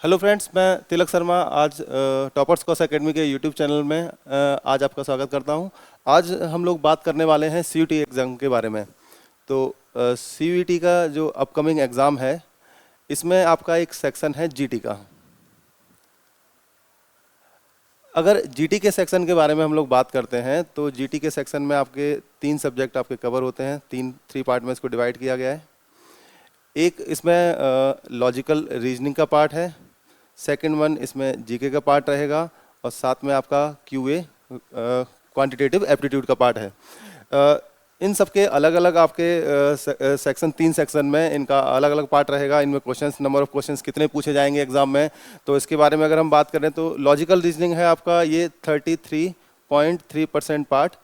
Hello friends, मैं तिलक शर्मा आज toppers course academy के यूट्यूब चैनल में आज आपका स्वागत करता हूं। आज हम लोग बात करने वाले हैं सीयूटी एग्ज़ाम के बारे में। तो सीयूटी का जो अपकमिंग एग्ज़ाम है, इसमें आपका एक सेक्शन है जीटी का। अगर जीटी के सेक्शन के बारे में हम लोग बात करते हैं तो जीटी के सेक्शन में आपके 3 सब्जेक्ट आपके कवर होते हैं। थ्री पार्ट में इसको डिवाइड किया गया है। एक इसमें लॉजिकल रीजनिंग का पार्ट है, सेकंड वन इसमें जीके का पार्ट रहेगा और साथ में आपका क्यूए क्वांटिटेटिव एप्टीट्यूड का पार्ट है। इन सब के अलग अलग आपके सेक्शन 3 सेक्शन में इनका अलग अलग पार्ट रहेगा। इनमें क्वेश्चंस, नंबर ऑफ क्वेश्चंस कितने पूछे जाएंगे एग्जाम में, तो इसके बारे में अगर हम बात करें तो लॉजिकल रीजनिंग है आपका ये 33.3% पार्ट।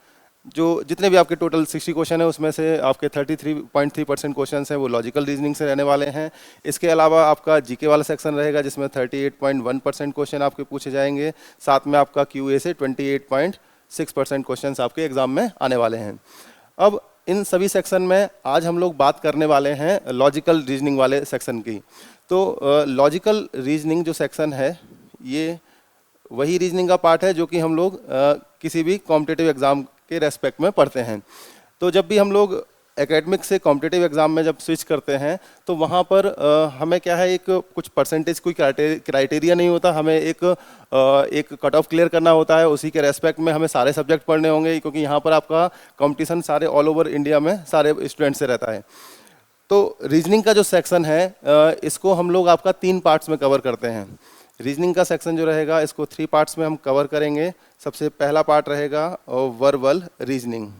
जो जितने भी आपके टोटल 60 क्वेश्चन है उसमें से आपके 33.3% क्वेश्चन हैं वो लॉजिकल रीजनिंग से रहने वाले हैं। इसके अलावा आपका जीके वाला सेक्शन रहेगा जिसमें 38.1% क्वेश्चन आपके पूछे जाएंगे। साथ में आपका क्यूए से 28.6% क्वेश्चन आपके एग्जाम में आने वाले हैं। अब इन सभी सेक्शन में आज हम लोग बात करने वाले हैं लॉजिकल रीजनिंग वाले सेक्शन की। तो लॉजिकल रीजनिंग जो सेक्शन है ये वही रीजनिंग का पार्ट है जो कि हम लोग किसी भी कॉम्पिटिटिव एग्जाम के रेस्पेक्ट में पढ़ते हैं। तो जब भी हम लोग एकेडमिक से कॉम्पिटिटिव एग्जाम में जब स्विच करते हैं तो वहाँ पर हमें क्या है, एक कुछ परसेंटेज कोई क्राइटेरिया नहीं होता। हमें एक कट ऑफ क्लियर करना होता है, उसी के रेस्पेक्ट में हमें सारे सब्जेक्ट पढ़ने होंगे क्योंकि यहाँ पर आपका कंपटीशन सारे ऑल ओवर इंडिया में सारे स्टूडेंट से रहता है। तो रीजनिंग का जो सेक्शन है इसको हम लोग आपका 3 पार्ट्स में कवर करते हैं। रीजनिंग का सेक्शन जो रहेगा इसको 3 पार्ट्स में हम कवर करेंगे। सबसे पहला पार्ट रहेगा वर्बल रीजनिंग।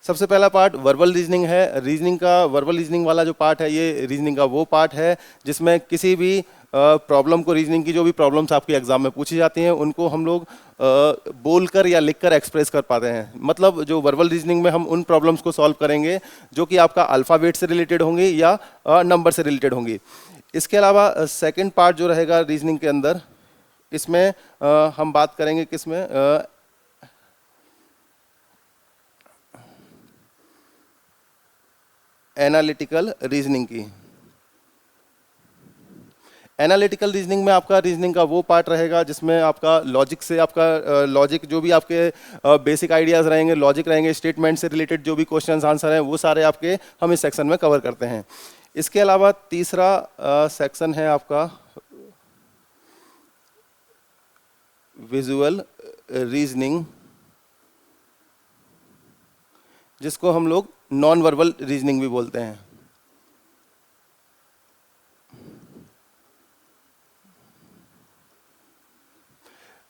सबसे पहला पार्ट वर्बल रीजनिंग है। रीजनिंग का वर्बल रीजनिंग वाला जो पार्ट है ये रीजनिंग का वो पार्ट है जिसमें किसी भी प्रॉब्लम को, रीजनिंग की जो भी प्रॉब्लम्स आपके एग्जाम में पूछी जाती हैं उनको हम लोग बोलकर या लिखकर एक्सप्रेस कर पाते हैं। मतलब जो वर्बल रीजनिंग में हम उन प्रॉब्लम्स को सॉल्व करेंगे जो कि आपका अल्फ़ाबेट से रिलेटेड होंगी या नंबर से रिलेटेड होंगी। इसके अलावा सेकंड पार्ट जो रहेगा रीजनिंग के अंदर, इसमें हम बात करेंगे किसमें, एनालिटिकल रीजनिंग की। एनालिटिकल रीजनिंग में आपका रीजनिंग का वो पार्ट रहेगा जिसमें आपका लॉजिक से, आपका लॉजिक जो भी आपके बेसिक आइडियाज़ रहेंगे, लॉजिक रहेंगे, स्टेटमेंट से रिलेटेड जो भी क्वेश्चंस आंसर हैं वो सारे आपके हम इस सेक्शन में कवर करते हैं। इसके अलावा तीसरा सेक्शन है आपका विजुअल रीजनिंग, जिसको हम लोग नॉन वर्बल रीजनिंग भी बोलते हैं।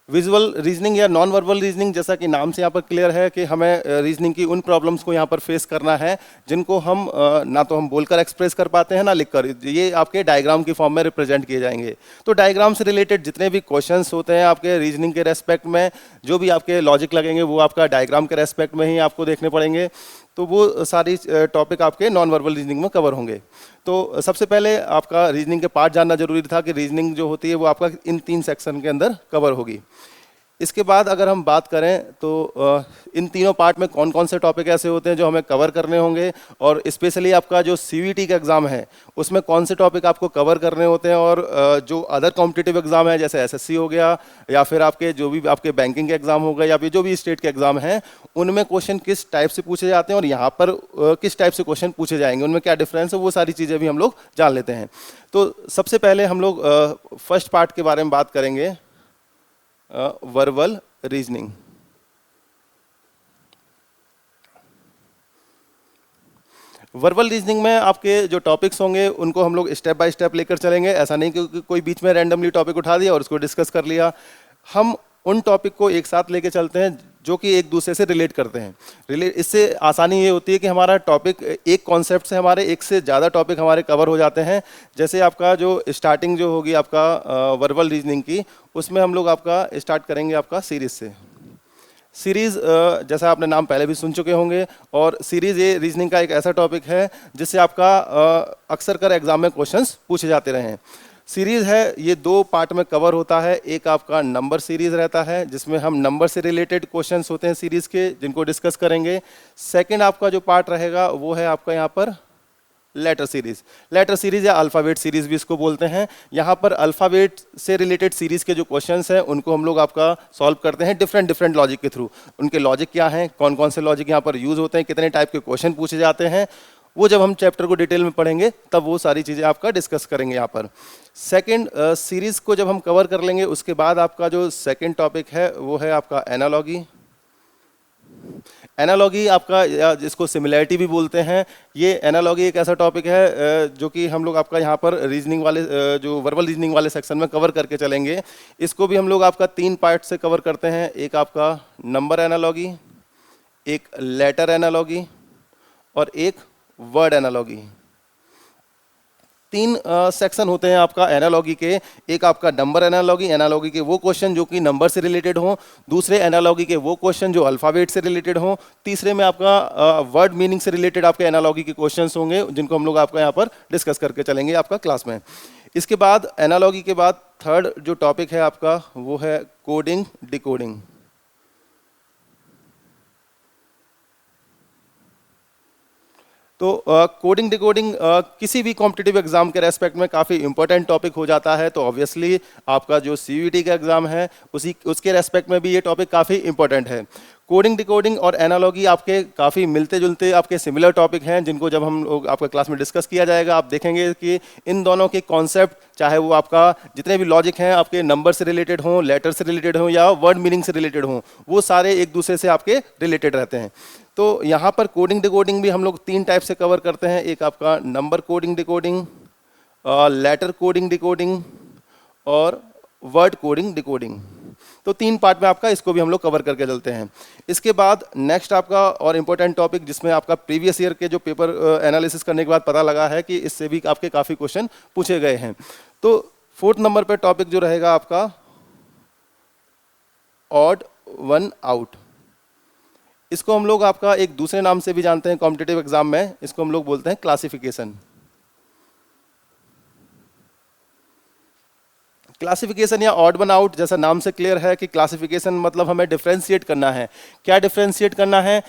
विजुअल रीजनिंग या नॉन वर्बल रीजनिंग, जैसा कि नाम से यहाँ पर क्लियर है कि हमें रीजनिंग की उन प्रॉब्लम्स को यहाँ पर फेस करना है जिनको हम ना तो हम बोलकर एक्सप्रेस कर पाते हैं ना लिखकर। ये आपके डायग्राम की फॉर्म में रिप्रेजेंट किए जाएंगे। तो डायग्राम से रिलेटेड जितने भी क्वेश्चंस होते हैं आपके रीजनिंग के रेस्पेक्ट में, जो भी आपके लॉजिक लगेंगे वो आपका डायग्राम के रेस्पेक्ट में ही आपको देखने पड़ेंगे। तो वो सारी टॉपिक आपके नॉन वर्बल रीजनिंग में कवर होंगे। तो सबसे पहले आपका रीजनिंग के पार्ट जानना जरूरी था कि रीजनिंग जो होती है वो आपका इन 3 सेक्शन के अंदर कवर होगी। इसके बाद अगर हम बात करें तो इन तीनों पार्ट में कौन कौन से टॉपिक ऐसे होते हैं जो हमें कवर करने होंगे, और स्पेशली आपका जो सीयूईटी का एग्ज़ाम है उसमें कौन से टॉपिक आपको कवर करने होते हैं, और जो अदर कॉम्पिटिटिव एग्ज़ाम है जैसे एसएससी हो गया या फिर आपके जो भी आपके बैंकिंग के एग्ज़ाम हो गए या फिर जो भी स्टेट के एग्ज़ाम हैं उनमें क्वेश्चन किस टाइप से पूछे जाते हैं और यहाँ पर किस टाइप से क्वेश्चन पूछे जाएंगे, उनमें क्या डिफरेंस है, वो सारी चीज़ें भी हम लोग जान लेते हैं। तो सबसे पहले हम लोग फर्स्ट पार्ट के बारे में बात करेंगे, वर्बल रीजनिंग। वर्बल रीजनिंग में आपके जो टॉपिक्स होंगे उनको हम लोग स्टेप बाय स्टेप लेकर चलेंगे। ऐसा नहीं कि कोई बीच में रैंडमली टॉपिक उठा दिया और उसको डिस्कस कर लिया। हम उन टॉपिक को एक साथ लेके चलते हैं जो कि एक दूसरे से रिलेट करते हैं। इससे आसानी ये होती है कि हमारा टॉपिक एक कॉन्सेप्ट से हमारे एक से ज़्यादा टॉपिक हमारे कवर हो जाते हैं। जैसे आपका जो स्टार्टिंग जो होगी आपका वर्बल रीजनिंग की, उसमें हम लोग आपका स्टार्ट करेंगे आपका सीरीज से। सीरीज़ जैसा आपने नाम पहले भी सुन चुके होंगे, और सीरीज़ ये रीजनिंग का एक ऐसा टॉपिक है जिससे आपका अक्सर कर एग्जाम में क्वेश्चंस पूछे जाते रहे हैं। सीरीज़ है ये 2 पार्ट में कवर होता है। एक आपका नंबर सीरीज़ रहता है जिसमें हम नंबर से रिलेटेड क्वेश्चंस होते हैं सीरीज़ के, जिनको डिस्कस करेंगे। सेकंड आपका जो पार्ट रहेगा वो है आपका यहाँ पर लेटर सीरीज। लेटर सीरीज या अल्फ़ाबेट सीरीज भी इसको बोलते हैं। यहाँ पर अल्फ़ाबेट से रिलेटेड सीरीज के जो क्वेश्चंस हैं उनको हम लोग आपका सॉल्व करते हैं डिफरेंट डिफरेंट लॉजिक के थ्रू। उनके लॉजिक क्या हैं, कौन कौन से लॉजिक यहाँ पर यूज होते हैं, कितने टाइप के क्वेश्चन पूछे जाते हैं, वो जब हम चैप्टर को डिटेल में पढ़ेंगे तब वो सारी चीज़ें आपका डिस्कस करेंगे यहाँ पर। सेकेंड सीरीज को जब हम कवर कर लेंगे उसके बाद आपका जो सेकेंड टॉपिक है वो है आपका एनालॉगी। एनालॉगी आपका, या जिसको सिमिलैरिटी भी बोलते हैं, ये एनालॉगी एक ऐसा टॉपिक है जो कि हम लोग आपका यहाँ पर रीजनिंग वाले जो वर्बल रीजनिंग वाले सेक्शन में कवर करके चलेंगे। इसको भी हम लोग आपका 3 पार्ट से कवर करते हैं। एक आपका नंबर एनालॉगी, एक लेटर एनालॉगी और एक वर्ड एनालॉगी। 3 सेक्शन होते हैं आपका एनालॉगी के। एक आपका नंबर एनालॉगी, एनालॉगी के वो क्वेश्चन जो कि नंबर से रिलेटेड हों। दूसरे एनालॉगी के वो क्वेश्चन जो अल्फ़ाबेट से रिलेटेड हों। तीसरे में आपका वर्ड मीनिंग से रिलेटेड आपके एनालॉगी के क्वेश्चंस होंगे जिनको हम लोग आपका यहाँ पर डिस्कस करके चलेंगे आपका क्लास में। इसके बाद एनालॉगी के बाद थर्ड जो टॉपिक है आपका वो है कोडिंग डिकोडिंग। तो कोडिंग डिकोडिंग किसी भी कॉम्पिटिटिव एग्जाम के रेस्पेक्ट में काफ़ी इंपॉर्टेंट टॉपिक हो जाता है। तो ऑब्वियसली आपका जो सीयूईटी का एग्जाम है उसके रेस्पेक्ट में भी ये टॉपिक काफ़ी इंपॉर्टेंट है। कोडिंग डिकोडिंग और एनालॉगी आपके काफ़ी मिलते जुलते आपके सिमिलर टॉपिक हैं जिनको जब हम लोग आपका क्लास में डिस्कस किया जाएगा आप देखेंगे कि इन दोनों के कॉन्सेप्ट, चाहे वो आपका जितने भी लॉजिक हैं आपके नंबर से रिलेटेड हों, लेटर से रिलेटेड हों या वर्ड मीनिंग से रिलेटेड हों, वो सारे एक दूसरे से आपके रिलेटेड रहते हैं। तो यहाँ पर कोडिंग डिकोडिंग भी हम लोग 3 टाइप से कवर करते हैं। एक आपका number coding decoding, letter coding decoding और वर्ड कोडिंग डिकोडिंग। तो 3 पार्ट में आपका इसको भी हम लोग कवर करके चलते हैं। इसके बाद नेक्स्ट आपका और इम्पोर्टेंट टॉपिक जिसमें आपका प्रीवियस ईयर के जो पेपर एनालिसिस करने के बाद पता लगा है कि इससे भी आपके काफ़ी क्वेश्चन पूछे गए हैं। तो 4th नंबर पे टॉपिक जो रहेगा आपका ऑड वन आउट। इसको हम लोग आपका एक दूसरे नाम से भी जानते हैं कॉम्पिटिटिव एग्जाम में, इसको हम लोग बोलते हैं क्लासिफिकेशन। क्लासिफिकेशन या ऑड वन आउट, जैसा नाम से क्लियर है कि क्लासिफिकेशन मतलब हमें डिफ्रेंशिएट करना है। क्या डिफ्रेंशिएट करना है?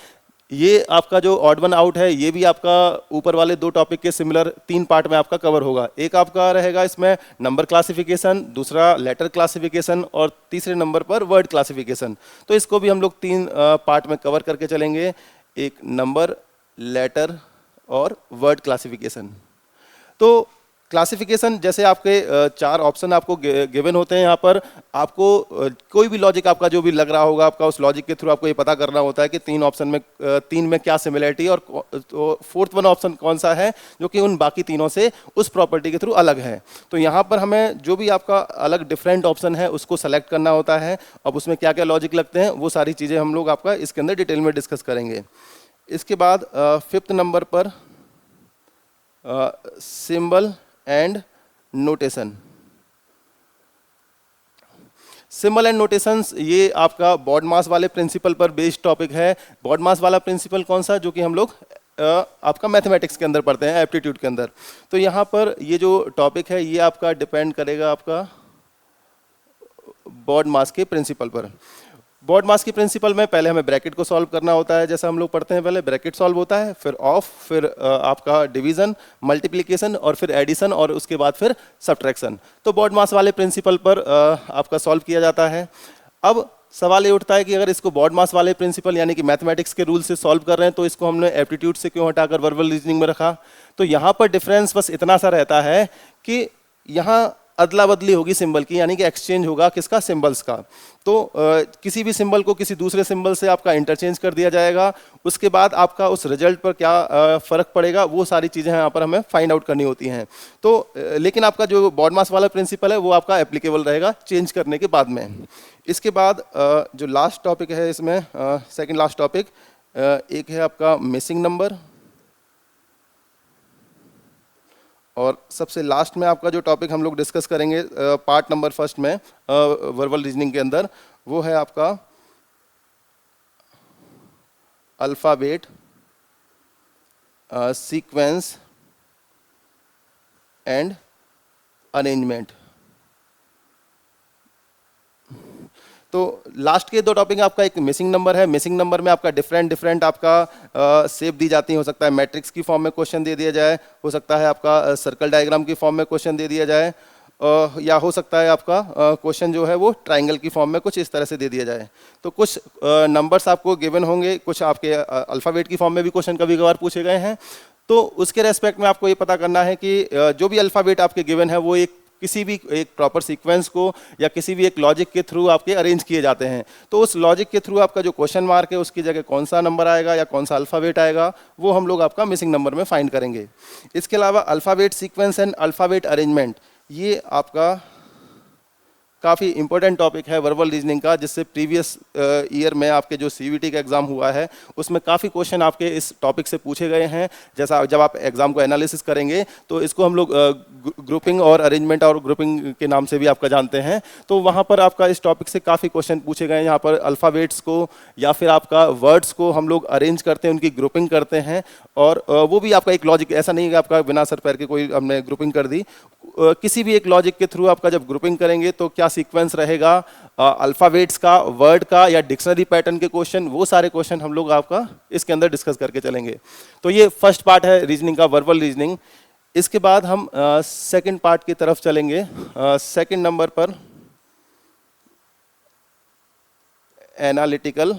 ये आपका जो ऑड वन आउट है ये भी आपका ऊपर वाले 2 टॉपिक के सिमिलर 3 पार्ट में आपका कवर होगा। एक आपका रहेगा इसमें नंबर क्लासिफिकेशन, दूसरा लेटर क्लासिफिकेशन और तीसरे नंबर पर वर्ड क्लासिफिकेशन। तो इसको भी हम लोग 3 पार्ट में कवर करके चलेंगे, एक नंबर, लेटर और वर्ड क्लासिफिकेशन। तो क्लासिफिकेशन जैसे आपके 4 ऑप्शन आपको गिवन होते हैं। यहाँ पर आपको कोई भी लॉजिक आपका जो भी लग रहा होगा आपका उस लॉजिक के थ्रू आपको ये पता करना होता है कि 3 ऑप्शन में 3 में क्या सिमिलरिटी और तो 4th वन ऑप्शन कौन सा है जो कि उन बाकी तीनों से उस प्रॉपर्टी के थ्रू अलग है। तो यहाँ पर हमें जो भी आपका अलग डिफरेंट ऑप्शन है उसको सेलेक्ट करना होता है। अब उसमें क्या क्या लॉजिक लगते हैं वो सारी चीज़ें हम लोग आपका इसके अंदर डिटेल में डिस्कस करेंगे। इसके बाद 5th नंबर पर symbol and notation. Symbol and notations ये आपका बॉडमास वाले प्रिंसिपल पर बेस्ड टॉपिक है। बॉडमास वाला प्रिंसिपल कौन सा, जो कि हम लोग आपका मैथमेटिक्स के अंदर पढ़ते हैं, एप्टीट्यूड के अंदर। तो यहाँ पर ये जो टॉपिक है ये आपका डिपेंड करेगा आपका बॉडमास के प्रिंसिपल पर। बॉड मास की प्रिंसिपल में पहले हमें ब्रैकेट को सॉल्व करना होता है, जैसा हम लोग पढ़ते हैं पहले ब्रैकेट सॉल्व होता है, फिर ऑफ, फिर आपका डिवीजन, मल्टीप्लिकेशन और फिर एडिशन और उसके बाद फिर सब्ट्रैक्शन। तो बॉड मास वाले प्रिंसिपल पर आपका सॉल्व किया जाता है। अब सवाल ये उठता है कि अगर इसको बॉड मास वाले प्रिंसिपल यानी कि मैथमेटिक्स के रूल से सॉल्व कर रहे हैं तो इसको हमने एप्टीट्यूड से क्यों हटाकर वर्बल रीजनिंग में रखा? तो यहाँ पर डिफरेंस बस इतना सा रहता है कि यहाँ अदला बदली होगी सिंबल की, यानी कि एक्सचेंज होगा किसका, सिंबल्स का। तो किसी भी सिंबल को किसी दूसरे सिंबल से आपका इंटरचेंज कर दिया जाएगा। उसके बाद आपका उस रिजल्ट पर क्या फर्क पड़ेगा वो सारी चीज़ें यहाँ पर हमें फाइंड आउट करनी होती हैं। तो लेकिन आपका जो बॉड मास वाला प्रिंसिपल है वो आपका एप्लीकेबल रहेगा चेंज करने के बाद में। इसके बाद जो लास्ट टॉपिक है इसमें, सेकेंड लास्ट टॉपिक, एक है आपका मिसिंग नंबर और सबसे लास्ट में आपका जो टॉपिक हम लोग डिस्कस करेंगे पार्ट नंबर फर्स्ट में वर्बल रीजनिंग के अंदर, वो है आपका अल्फ़ाबेट सीक्वेंस एंड अरेंजमेंट। तो लास्ट के दो टॉपिक आपका एक मिसिंग नंबर है। मिसिंग नंबर में आपका डिफरेंट डिफरेंट आपका शेप दी जाती है। हो सकता है मैट्रिक्स की फॉर्म में क्वेश्चन दे दिया जाए, हो सकता है आपका सर्कल डायग्राम की फॉर्म में क्वेश्चन दे दिया जाए, या हो सकता है आपका क्वेश्चन जो है वो ट्राइंगल की फॉर्म में कुछ इस तरह से दे दिया जाए। तो कुछ नंबर्स आपको गिवन होंगे, कुछ आपके अल्फ़ाबेट की फॉर्म में भी क्वेश्चन कभी कभार पूछे गए हैं। तो उसके रेस्पेक्ट में आपको ये पता करना है कि जो भी अल्फ़ाबेट आपके गिवन है वो एक किसी भी एक प्रॉपर सीक्वेंस को या किसी भी एक लॉजिक के थ्रू आपके अरेंज किए जाते हैं। तो उस लॉजिक के थ्रू आपका जो क्वेश्चन मार्क है उसकी जगह कौन सा नंबर आएगा या कौन सा अल्फ़ाबेट आएगा वो हम लोग आपका मिसिंग नंबर में फाइंड करेंगे। इसके अलावा alphabet sequence and alphabet arrangement, ये आपका काफ़ी इंपॉर्टेंट टॉपिक है वर्बल रीजनिंग का, जिससे प्रीवियस ईयर में आपके जो सीवीटी का एग्जाम हुआ है उसमें काफ़ी क्वेश्चन आपके इस टॉपिक से पूछे गए हैं। जैसा जब आप एग्जाम को एनालिसिस करेंगे तो इसको हम लोग ग्रुपिंग और अरेंजमेंट और ग्रुपिंग के नाम से भी आपका जानते हैं। तो वहाँ पर आपका इस टॉपिक से काफ़ी क्वेश्चन पूछे गए हैं। यहाँ पर अल्फ़ाबेट्स को या फिर आपका वर्ड्स को हम लोग अरेंज करते हैं, उनकी ग्रुपिंग करते हैं, और वो भी आपका एक लॉजिक, ऐसा नहीं है कि आपका बिना सर पैर के कोई हमने ग्रुपिंग कर दी। किसी भी एक लॉजिक के थ्रू आपका जब ग्रुपिंग करेंगे तो क्या सीक्वेंस रहेगा अल्फ़ाबेट्स का, वर्ड का या डिक्शनरी पैटर्न के क्वेश्चन, वो सारे क्वेश्चन हम लोग आपका इसके अंदर डिस्कस करके चलेंगे। तो ये फर्स्ट पार्ट है रीजनिंग का, वर्बल रीजनिंग। इसके बाद हम सेकंड पार्ट की तरफ चलेंगे। सेकंड नंबर पर analytical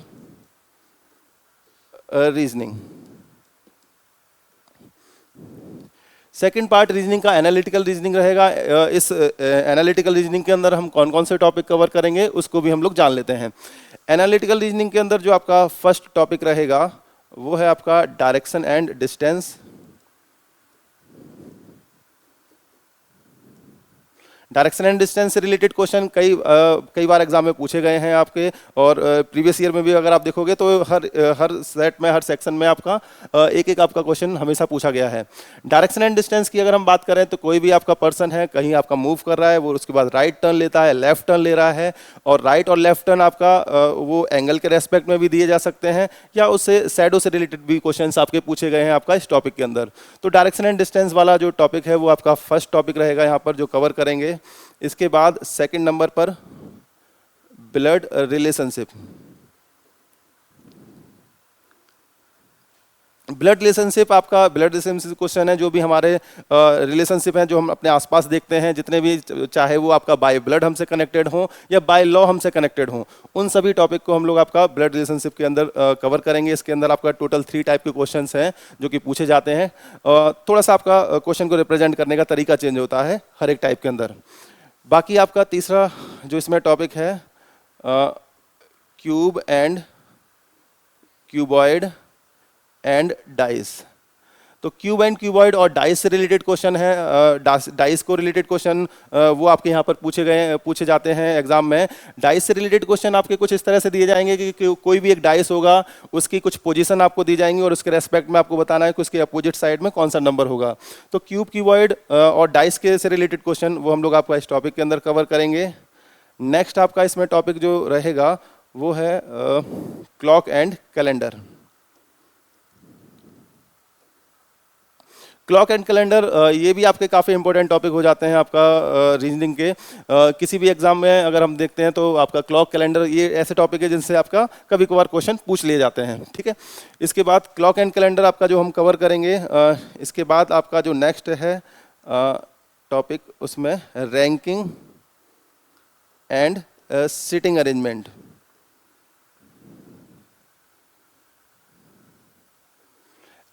reasoning. Second part reasoning का एनालिटिकल रीजनिंग रहेगा। इस एनालिटिकल रीजनिंग के अंदर हम कौन कौन से टॉपिक कवर करेंगे उसको भी हम लोग जान लेते हैं। एनालिटिकल रीजनिंग के अंदर जो आपका फर्स्ट टॉपिक रहेगा वो है आपका direction and distance. Direction and distance से रिलेटेड क्वेश्चन कई बार एग्जाम में पूछे गए हैं आपके, और प्रीवियस ईयर में भी अगर आप देखोगे तो हर सेट में, हर सेक्शन में आपका एक एक आपका क्वेश्चन हमेशा पूछा गया है। डायरेक्शन एंड डिस्टेंस की अगर हम बात करें तो कोई भी आपका पर्सन है, कहीं आपका मूव कर रहा है, वो उसके बाद राइट टर्न लेता है, लेफ्ट टर्न ले रहा है, और राइट और लेफ्ट टर्न आपका वो एंगल के रेस्पेक्ट में भी दिए जा सकते हैं, या उससे शैडो से रिलेटेड भी क्वेश्चन आपके पूछे गए हैं आपका इस टॉपिक के अंदर। तो डायरेक्शन एंड डिस्टेंस वाला जो टॉपिक है वो आपका फर्स्ट टॉपिक रहेगा यहाँ पर जो कवर करेंगे। इसके बाद सेकंड नंबर पर ब्लड रिलेशनशिप। ब्लड रिलेशनशिप आपका ब्लड रिलेशनशिप क्वेश्चन है, जो भी हमारे रिलेशनशिप हैं जो हम अपने आसपास देखते हैं, जितने भी, चाहे वो आपका बाय ब्लड हमसे कनेक्टेड हो या बाय लॉ हमसे कनेक्टेड हो, उन सभी टॉपिक को हम लोग आपका ब्लड रिलेशनशिप के अंदर कवर करेंगे। इसके अंदर आपका टोटल 3 टाइप के क्वेश्चंस हैं जो कि पूछे जाते हैं। थोड़ा सा आपका क्वेश्चन को रिप्रेजेंट करने का तरीका चेंज होता है हर एक टाइप के अंदर। बाकी आपका तीसरा जो इसमें टॉपिक है cube and cuboid and dice. तो क्यूब एंड क्यूबॉइड और डाइस से रिलेटेड क्वेश्चन है। डाइस को रिलेटेड क्वेश्चन वो आपके यहाँ पर पूछे जाते हैं एग्जाम में। डाइस से रिलेटेड क्वेश्चन आपके कुछ इस तरह से दिए जाएंगे कि कोई भी एक डाइस होगा, उसकी कुछ पोजीशन आपको दी जाएंगी और उसके रेस्पेक्ट में आपको बताना है कि उसके अपोजिट साइड में कौन सा नंबर होगा। तो क्यूब, क्यूबॉइड और डाइस के से रिलेटेड क्वेश्चन वो हम लोग आपका इस टॉपिक के अंदर कवर करेंगे। नेक्स्ट आपका इसमें टॉपिक जो रहेगा वो है clock and calendar. Clock and calendar ये भी आपके काफ़ी इंपॉर्टेंट टॉपिक हो जाते हैं आपका रीजनिंग के। किसी भी एग्जाम में अगर हम देखते हैं तो आपका क्लॉक कैलेंडर ये ऐसे टॉपिक है जिनसे आपका कभी कभार क्वेश्चन पूछ लिए जाते हैं, ठीक है। इसके बाद क्लॉक एंड कैलेंडर आपका जो हम कवर करेंगे। इसके बाद आपका जो नेक्स्ट है टॉपिक उसमें ranking and seating arrangement.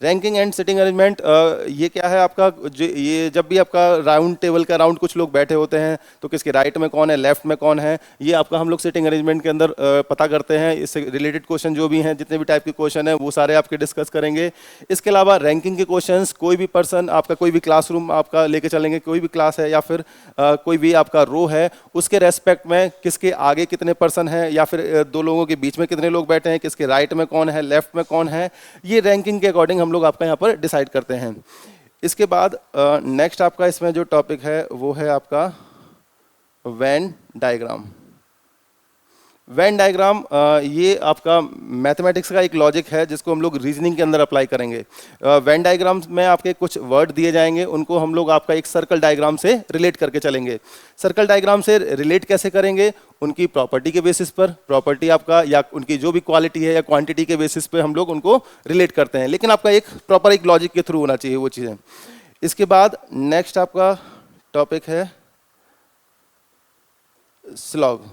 Ranking and seating arrangement ये क्या है आपका, ये जब भी आपका राउंड टेबल का राउंड कुछ लोग बैठे होते हैं तो किसके राइट में कौन है, लेफ्ट में कौन है, ये आपका हम लोग सिटिंग अरेंजमेंट के अंदर पता करते हैं। इससे रिलेटेड क्वेश्चन जो भी हैं, जितने भी टाइप के क्वेश्चन हैं वो सारे आपके डिस्कस करेंगे। इसके अलावा रैंकिंग के क्वेश्चंस, कोई भी पर्सन आपका, कोई भी क्लासरूम आपका लेके चलेंगे, कोई भी क्लास है या फिर कोई भी आपका रो है, उसके रेस्पेक्ट में किसके आगे कितने पर्सन हैं या फिर 2 लोगों के बीच में कितने लोग बैठे हैं, किसके राइट में कौन है, लेफ्ट में कौन है, ये रैंकिंग के अकॉर्डिंग हम लोग आपका यहाँ पर डिसाइड करते हैं। इसके बाद नेक्स्ट आपका इसमें जो टॉपिक है वो है आपका वेन डायग्राम। वेन डायग्राम ये आपका मैथमेटिक्स का एक लॉजिक है जिसको हम लोग रीजनिंग के अंदर अप्लाई करेंगे। वेन डायग्राम में आपके कुछ वर्ड दिए जाएंगे, उनको हम लोग आपका एक सर्कल डायग्राम से रिलेट करके चलेंगे। सर्कल डायग्राम से रिलेट कैसे करेंगे? उनकी प्रॉपर्टी के बेसिस पर, प्रॉपर्टी आपका या उनकी जो भी क्वालिटी है या क्वांटिटी के बेसिस पे हम लोग उनको रिलेट करते हैं, लेकिन आपका एक प्रॉपर एक लॉजिक के थ्रू होना चाहिए वो चीज़ें। इसके बाद नेक्स्ट आपका टॉपिक है स्लॉग।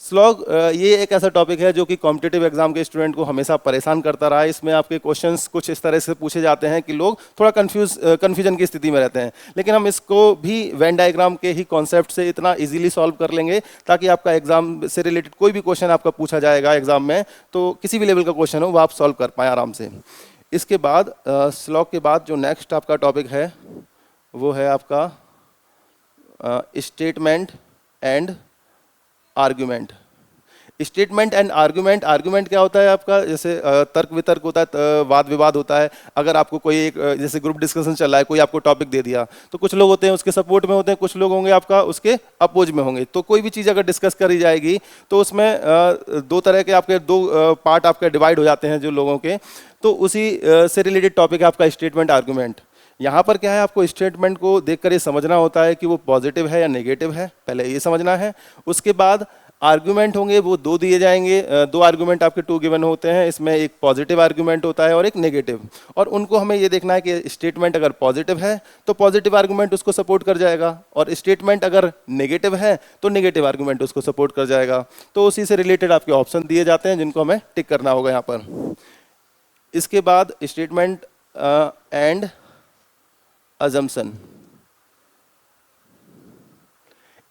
स्लॉग ये एक ऐसा टॉपिक है जो कि कॉम्पिटिटिव एग्जाम के स्टूडेंट को हमेशा परेशान करता रहा है। इसमें आपके क्वेश्चंस कुछ इस तरह से पूछे जाते हैं कि लोग थोड़ा कन्फ्यूजन की स्थिति में रहते हैं, लेकिन हम इसको भी वेन डायग्राम के ही कॉन्सेप्ट से इतना इजीली सॉल्व कर लेंगे ताकि आपका एग्जाम से रिलेटेड कोई भी क्वेश्चन आपका पूछा जाएगा एग्जाम में, तो किसी भी लेवल का क्वेश्चन हो वो आप सॉल्व कर पाएँ आराम से। इसके बाद स्लॉग के बाद जो नेक्स्ट आपका टॉपिक है वो है आपका statement and argument. Statement and argument, argument क्या होता है आपका? जैसे तर्क वितर्क होता है, वाद विवाद होता है। अगर आपको कोई एक जैसे ग्रुप डिस्कशन चल रहा है, कोई आपको टॉपिक दे दिया, तो कुछ लोग होते हैं उसके सपोर्ट में होते हैं, कुछ लोग होंगे आपका उसके अपोज में होंगे। तो कोई भी चीज़ अगर डिस्कस करी जाएगी तो उसमें दो तरह के आपके दो पार्ट आपके डिवाइड हो जाते हैं जो लोगों के, तो उसी से रिलेटेड टॉपिक है आपका स्टेटमेंट आर्गुमेंट। यहाँ पर क्या है, आपको स्टेटमेंट को देखकर ये समझना होता है कि वो पॉजिटिव है या नेगेटिव है, पहले ये समझना है। उसके बाद आर्गुमेंट होंगे, वो दो दिए जाएंगे, दो आर्गुमेंट आपके टू गिवन होते हैं। इसमें एक पॉजिटिव आर्गुमेंट होता है और एक नेगेटिव, और उनको हमें ये देखना है कि स्टेटमेंट अगर पॉजिटिव है तो पॉजिटिव आर्गुमेंट उसको सपोर्ट कर जाएगा, और स्टेटमेंट अगर नेगेटिव है तो नेगेटिव आर्गुमेंट उसको सपोर्ट कर जाएगा। तो उसी से रिलेटेड आपके ऑप्शन दिए जाते हैं जिनको हमें टिक करना होगा यहाँ पर। इसके बाद statement and assumption.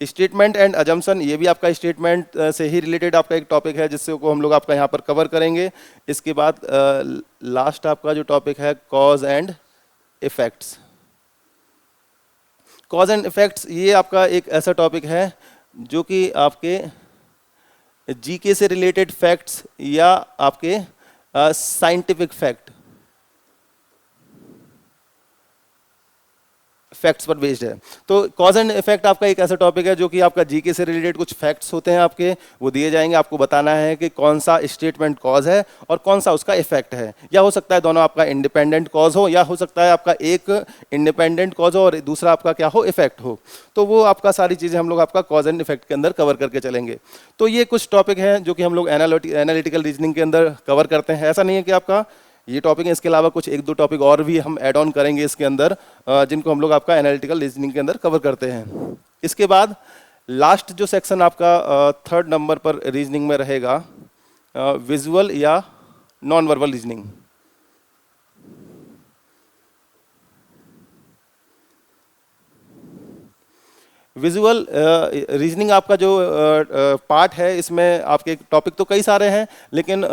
Statement and assumption ये भी आपका स्टेटमेंट से ही रिलेटेड आपका एक टॉपिक है जिससे को हम लोग आपका यहाँ पर कवर करेंगे। इसके बाद लास्ट आपका जो टॉपिक है cause and effects. Cause and effects ये आपका एक ऐसा टॉपिक है जो कि आपके जीके से रिलेटेड फैक्ट्स या आपके साइंटिफिक फैक्ट्स पर बेस्ड है। तो कॉज एंड इफेक्ट आपका एक ऐसा टॉपिक है जो कि आपका जीके से रिलेटेड कुछ फैक्ट्स होते हैं आपके, वो दिए जाएंगे, आपको बताना है कि कौन सा स्टेटमेंट कॉज है और कौन सा उसका इफेक्ट है। या हो सकता है दोनों आपका इंडिपेंडेंट कॉज हो, या हो सकता है आपका एक इंडिपेंडेंट कॉज हो और दूसरा आपका क्या हो, इफेक्ट हो। तो वो आपका सारी चीज़ें हम लोग आपका कॉज एंड इफेक्ट के अंदर कवर करके चलेंगे। तो ये कुछ टॉपिक हैं जो कि हम लोग एनालिटिकल रीजनिंग के अंदर कवर करते हैं। ऐसा नहीं है कि आपका ये टॉपिक है, इसके अलावा कुछ एक दो टॉपिक और भी हम ऐड ऑन करेंगे इसके अंदर, जिनको हम लोग आपका एनालिटिकल रीजनिंग के अंदर कवर करते हैं। इसके बाद लास्ट जो सेक्शन आपका थर्ड नंबर पर रीजनिंग में रहेगा, विजुअल या non verbal reasoning. Visual reasoning आपका जो पार्ट है, इसमें आपके टॉपिक तो कई सारे हैं, लेकिन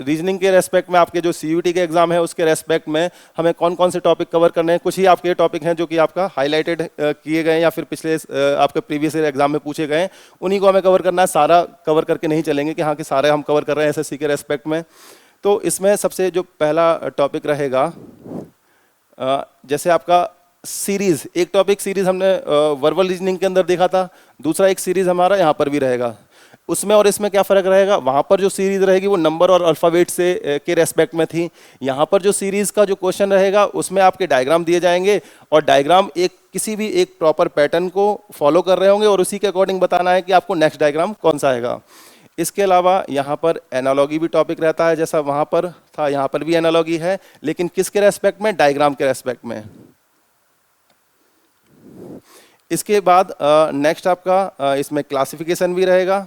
रीजनिंग के रेस्पेक्ट में आपके जो सीयूटी के एग्जाम है उसके रेस्पेक्ट में हमें कौन कौन से टॉपिक कवर करने हैं। कुछ ही आपके टॉपिक हैं जो कि आपका हाईलाइटेड किए गए या फिर पिछले आपके प्रीवियस ईयर एग्जाम में पूछे गए, उन्हीं को हमें कवर करना है। सारा कवर करके नहीं चलेंगे कि हाँ कि सारे हम कवर कर रहे हैं एसएससी के रेस्पेक्ट में। तो इसमें सबसे जो पहला टॉपिक रहेगा, जैसे आपका सीरीज, एक टॉपिक सीरीज हमने वर्बल रीजनिंग के अंदर देखा था, दूसरा एक सीरीज हमारा यहाँ पर भी रहेगा। उसमें और इसमें क्या फ़र्क रहेगा? वहाँ पर जो सीरीज रहेगी वो नंबर और अल्फ़ाबेट से के रेस्पेक्ट में थी। यहाँ पर जो सीरीज़ का जो क्वेश्चन रहेगा उसमें आपके डायग्राम दिए जाएंगे, और डायग्राम एक किसी भी एक प्रॉपर पैटर्न को फॉलो कर रहे होंगे और उसी के अकॉर्डिंग बताना है कि आपको नेक्स्ट डायग्राम कौन सा आएगा। इसके अलावा यहाँ पर एनालॉगी भी टॉपिक रहता है, जैसा वहाँ पर था यहाँ पर भी एनालॉगी है, लेकिन किसके रेस्पेक्ट में? डायग्राम के रेस्पेक्ट में। इसके बाद नेक्स्ट आपका इसमें क्लासिफिकेशन भी रहेगा।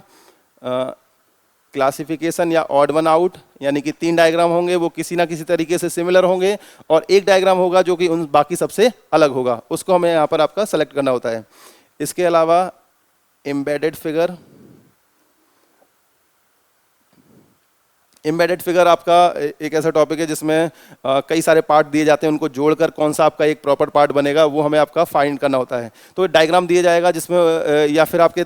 क्लासिफिकेशन या ऑड वन आउट, यानी कि 3 डायग्राम होंगे, वो किसी ना किसी तरीके से सिमिलर होंगे, और एक डायग्राम होगा जो कि उन बाकी सबसे अलग होगा, उसको हमें यहाँ पर आपका सेलेक्ट करना होता है। इसके अलावा एम्बेडेड फिगर। एम्बेडेड फिगर आपका एक ऐसा टॉपिक है जिसमें कई सारे पार्ट दिए जाते हैं, उनको जोड़कर कौन सा आपका एक प्रॉपर पार्ट बनेगा वो हमें आपका फाइंड करना होता है। तो डायग्राम दिया जाएगा जिसमें या फिर आपके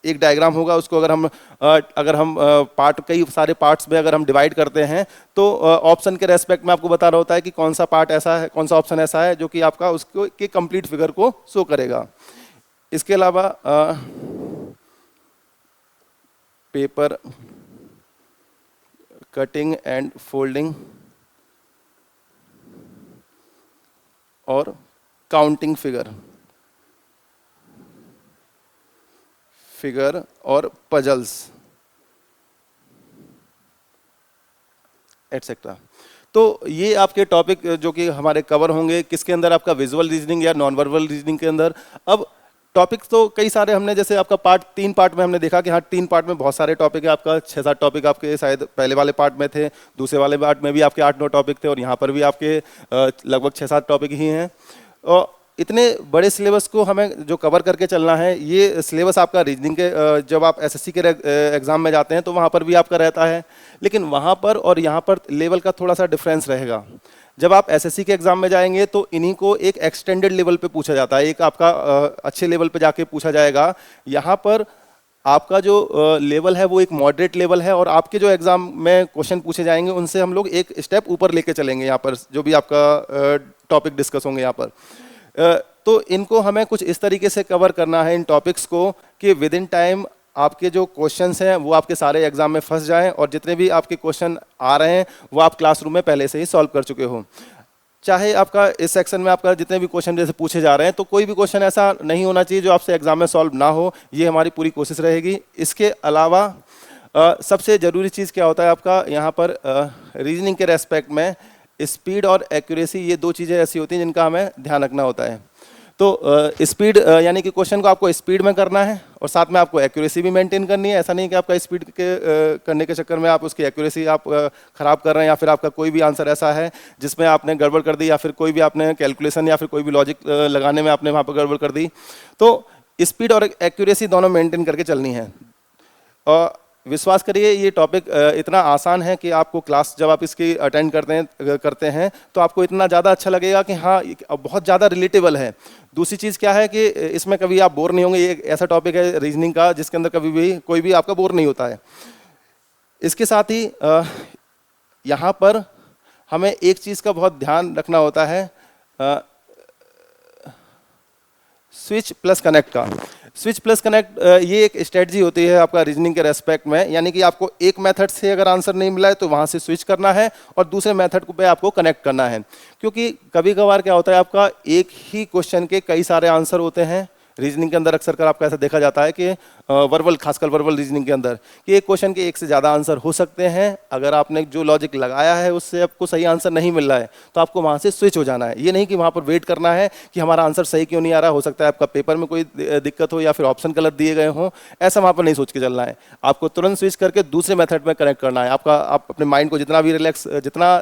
एक डायग्राम होगा, उसको अगर हम पार्ट कई सारे पार्ट्स में अगर हम डिवाइड करते हैं तो ऑप्शन के रेस्पेक्ट में आपको बता रहा होता है कि कौन सा पार्ट ऐसा है, कौन सा ऑप्शन ऐसा है जो कि आपका उसको के कंप्लीट फिगर को शो करेगा। इसके अलावा पेपर कटिंग एंड फोल्डिंग और काउंटिंग फिगर और पजल्स एटसेट्रा। तो ये आपके टॉपिक जो कि हमारे कवर होंगे, किसके अंदर आपका विजुअल रीजनिंग या नॉन वर्बल रीजनिंग के अंदर। अब टॉपिक तो कई सारे हमने, जैसे आपका तीन पार्ट में हमने देखा कि हाँ 3 पार्ट में बहुत सारे टॉपिक है, आपका 6-7 टॉपिक आपके शायद पहले वाले पार्ट में थे, दूसरे वाले पार्ट में भी आपके 8-9 टॉपिक थे और यहाँ पर भी आपके लगभग 6-7 टॉपिक ही हैं। और इतने बड़े सिलेबस को हमें जो कवर करके चलना है, ये सिलेबस आपका रीजनिंग के जब आप एसएससी के एग्ज़ाम में जाते हैं तो वहाँ पर भी आपका रहता है, लेकिन वहाँ पर और यहाँ पर लेवल का थोड़ा सा डिफरेंस रहेगा। जब आप एसएससी के एग्ज़ाम में जाएंगे तो इन्हीं को एक एक्सटेंडेड लेवल पे पूछा जाता है, एक आपका अच्छे लेवल पे जाके पूछा जाएगा। यहाँ पर आपका जो लेवल है वो एक मॉडरेट लेवल है और आपके जो एग्ज़ाम में क्वेश्चन पूछे जाएंगे उनसे हम लोग एक स्टेप ऊपर लेके चलेंगे। यहाँ पर जो भी आपका टॉपिक डिस्कस होंगे यहाँ पर, तो इनको हमें कुछ इस तरीके से कवर करना है इन टॉपिक्स को कि विद इन टाइम आपके जो क्वेश्चंस हैं वो आपके सारे एग्जाम में फंस जाएं और जितने भी आपके क्वेश्चन आ रहे हैं वो आप क्लासरूम में पहले से ही सॉल्व कर चुके हो। चाहे आपका इस सेक्शन में आपका जितने भी क्वेश्चन जैसे पूछे जा रहे हैं तो कोई भी क्वेश्चन ऐसा नहीं होना चाहिए जो आपसे एग्जाम में सॉल्व ना हो, ये हमारी पूरी कोशिश रहेगी। इसके अलावा सबसे ज़रूरी चीज़ क्या होता है आपका यहाँ पर रीजनिंग के रेस्पेक्ट में, स्पीड और एक्यूरेसी, ये 2 चीज़ें ऐसी होती हैं जिनका हमें ध्यान रखना होता है। तो स्पीड यानी कि क्वेश्चन को आपको स्पीड में करना है और साथ में आपको एक्यूरेसी भी मेंटेन करनी है। ऐसा नहीं कि आपका स्पीड के करने के चक्कर में आप उसकी एक्यूरेसी आप ख़राब कर रहे हैं या फिर आपका कोई भी आंसर ऐसा है जिसमें आपने गड़बड़ कर दी या फिर कोई भी आपने कैलकुलेशन या फिर कोई भी लॉजिक लगाने में आपने वहाँ पर गड़बड़ कर दी। तो स्पीड और एक्यूरेसी दोनों मेंटेन करके चलनी है। और विश्वास करिए ये टॉपिक इतना आसान है कि आपको क्लास जब आप इसकी अटेंड करते हैं तो आपको इतना ज़्यादा अच्छा लगेगा कि हाँ बहुत ज़्यादा रिलेटेबल है। दूसरी चीज़ क्या है कि इसमें कभी आप बोर नहीं होंगे। ये एक ऐसा टॉपिक है रीजनिंग का जिसके अंदर कभी भी कोई भी आपका बोर नहीं होता है। इसके साथ ही यहाँ पर हमें एक चीज़ का बहुत ध्यान रखना होता है, स्विच प्लस कनेक्ट का। स्विच प्लस कनेक्ट ये एक स्ट्रेटजी होती है आपका रीजनिंग के रेस्पेक्ट में, यानी कि आपको एक मेथड से अगर आंसर नहीं मिला है तो वहाँ से स्विच करना है और दूसरे मेथड पे आपको कनेक्ट करना है। क्योंकि कभी कभार क्या होता है आपका एक ही क्वेश्चन के कई सारे आंसर होते हैं। रीजनिंग के अंदर अक्सर कर आपका ऐसा देखा जाता है कि वर्बल, खासकर वर्बल रीजनिंग के अंदर, कि एक क्वेश्चन के एक से ज़्यादा आंसर हो सकते हैं। अगर आपने जो लॉजिक लगाया है उससे आपको सही आंसर नहीं मिल रहा है तो आपको वहाँ से स्विच हो जाना है। ये नहीं कि वहाँ पर वेट करना है कि हमारा आंसर सही क्यों नहीं आ रहा, हो सकता है आपका पेपर में कोई दिक्कत हो या फिर ऑप्शन गलत दिए गए हों, ऐसा वहाँ पर नहीं सोच के चलना है। आपको तुरंत स्विच करके दूसरे मेथड में कनेक्ट करना है। आप अपने माइंड को जितना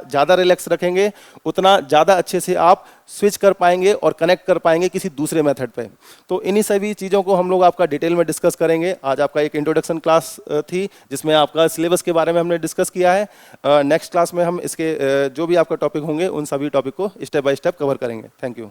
ज़्यादा रिलैक्स रखेंगे उतना ज़्यादा अच्छे से आप स्विच कर पाएंगे और कनेक्ट कर पाएंगे किसी दूसरे मेथड पे। तो इन्हीं सभी चीज़ों को हम लोग आपका डिटेल में डिस्कस करेंगे। आज आपका एक इंट्रोडक्शन क्लास थी जिसमें आपका सिलेबस के बारे में हमने डिस्कस किया है। नेक्स्ट क्लास में हम इसके जो भी आपका टॉपिक होंगे उन सभी टॉपिक को स्टेप बाय स्टेप कवर करेंगे। Thank you.